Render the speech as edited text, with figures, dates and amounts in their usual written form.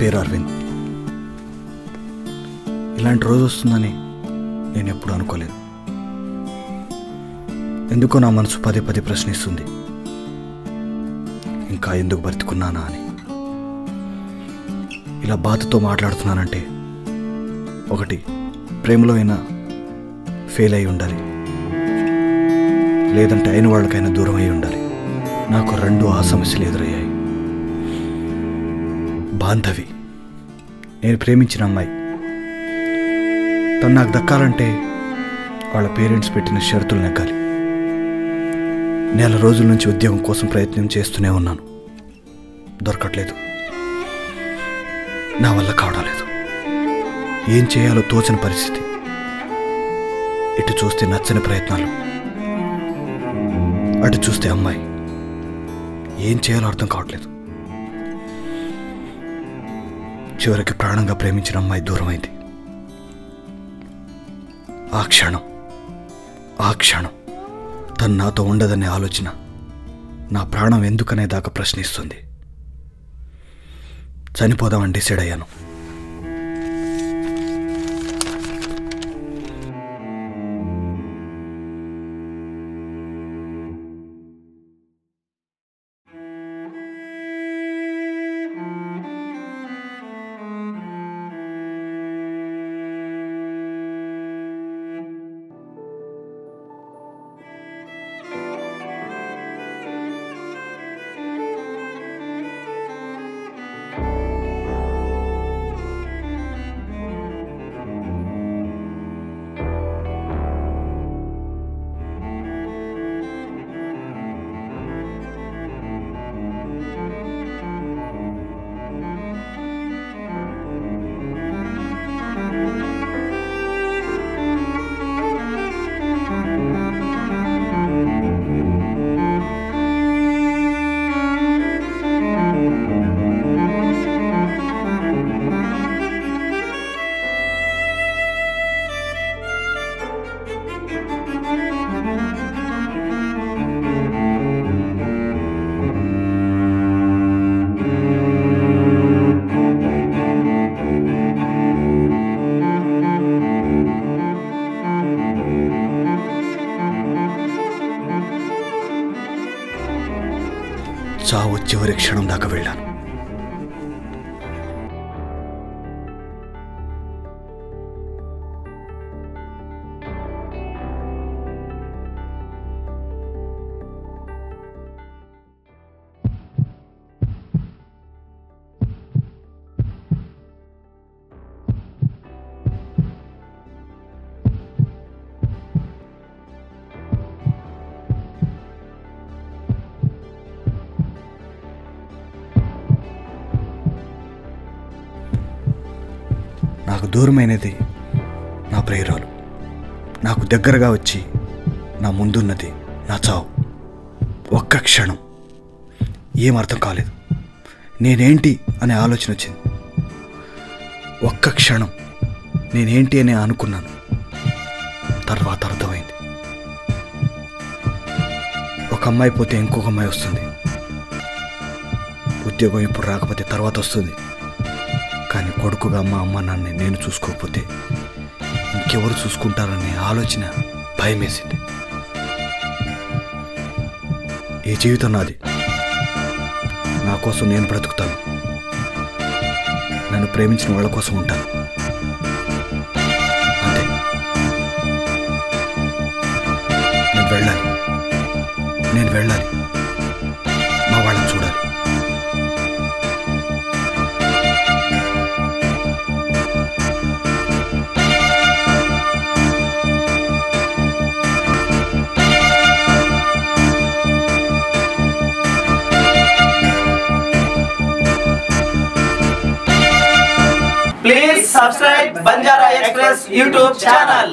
పేరు అరవింద్. ఇలాంటి రోజు వస్తుందని నేను ఎప్పుడు అనుకోలేదు. ఎందుకో నా మనసు పదే పదే ప్రశ్నిస్తుంది, ఇంకా ఎందుకు బ్రతుకున్నానా అని. ఇలా బాధతో మాట్లాడుతున్నానంటే ఒకటి, ప్రేమలో అయినా ఫెయిల్ అయి ఉండాలి, లేదంటే అయిన వాళ్ళకైనా దూరం అయి ఉండాలి. నాకు రెండు ఆ సమస్యలు ఎదురయ్యాయి. బాంధవి, నేను ప్రేమించిన అమ్మాయి. తను నాకు దక్కాలంటే వాళ్ళ పేరెంట్స్ పెట్టిన షరతులు నెగ్గాలి. నెల రోజుల నుంచి ఉద్యోగం కోసం ప్రయత్నం చేస్తూనే ఉన్నాను, దొరకట్లేదు. నా వల్ల కావడం లేదు. ఏం చేయాలో తోచని పరిస్థితి. ఇటు చూస్తే నచ్చని ప్రయత్నాలు, అటు చూస్తే అమ్మాయి. ఏం చేయాలో అర్థం కావట్లేదు. చివరికి ప్రాణంగా ప్రేమించిన అమ్మాయి దూరమైంది. ఆ క్షణం తను నాతో ఉండదనే ఆలోచన నా ప్రాణం ఎందుకనే దాకా ప్రశ్నిస్తుంది. చనిపోదామని డిసైడ్ అయ్యాను. చావు చివరి క్షణం దాకా వెళ్ళాను. నాకు దూరమైనది నా ప్రియురాలు, నాకు దగ్గరగా వచ్చి నా ముందున్నది నా చావు. ఒక్క క్షణం ఏం అర్థం కాలేదు. నేనేంటి అనే ఆలోచన వచ్చింది. ఒక్క క్షణం నేనేంటి అని అనుకున్నాను. తర్వాత అర్థమైంది, ఒక అమ్మాయి పోతే ఇంకొక అమ్మాయి వస్తుంది. ఉద్యోగం ఇప్పుడు రాకపోతే తర్వాత వస్తుంది. కానీ కొడుకుగా మా అమ్మ నాన్న నేను చూసుకోకపోతే ఇంకెవరు చూసుకుంటారనే ఆలోచన భయం వేసింది. ఈ జీవితం నాది, నా కోసం నేను బ్రతుకుతాను. నన్ను ప్రేమించిన వాళ్ళ కోసం ఉంటాను, అంతే. నేను వెళ్ళాలి, మా వాళ్ళని చూడాలి. Please subscribe Banjara Express YouTube channel.